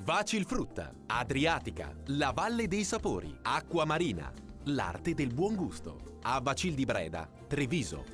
Vacilfrutta, Adriatica, la Valle dei Sapori, Acqua Marina, l'arte del buon gusto. A Vacil di Breda, Treviso.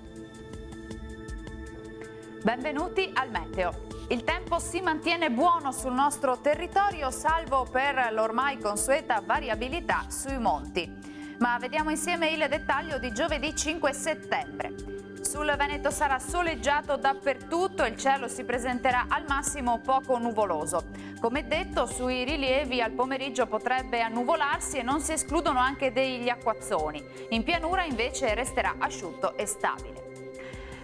Benvenuti al Meteo. Il tempo si mantiene buono sul nostro territorio, salvo per l'ormai consueta variabilità sui monti. Ma vediamo insieme il dettaglio di giovedì 5 settembre. Sul Veneto sarà soleggiato dappertutto, il cielo si presenterà al massimo poco nuvoloso. Come detto, sui rilievi al pomeriggio potrebbe annuvolarsi e non si escludono anche degli acquazzoni. In pianura invece resterà asciutto e stabile.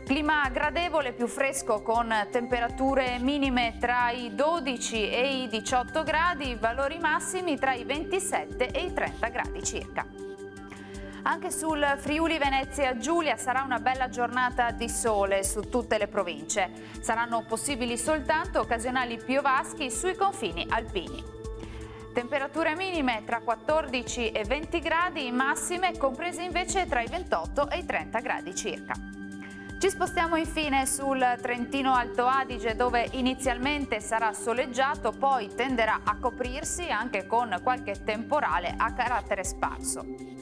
Clima gradevole, più fresco, con temperature minime tra i 12 e i 18 gradi, valori massimi tra i 27 e i 30 gradi circa. Anche sul Friuli Venezia Giulia sarà una bella giornata di sole su tutte le province. Saranno possibili soltanto occasionali piovaschi sui confini alpini. Temperature minime tra 14 e 20 gradi, massime comprese invece tra i 28 e i 30 gradi circa. Ci spostiamo infine sul Trentino Alto Adige, dove inizialmente sarà soleggiato, poi tenderà a coprirsi anche con qualche temporale a carattere sparso.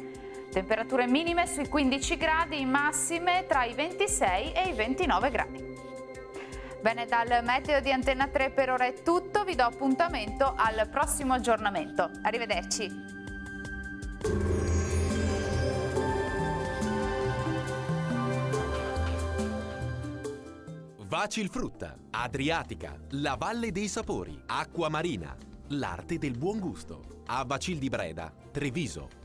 Temperature minime sui 15 gradi, massime tra i 26 e i 29 gradi. Bene, dal meteo di Antenna 3 per ora è tutto, vi do appuntamento al prossimo aggiornamento. Arrivederci. Vacilfrutta, Adriatica, la Valle dei Sapori, Acqua Marina, l'arte del buon gusto. A Vacil di Breda, Treviso.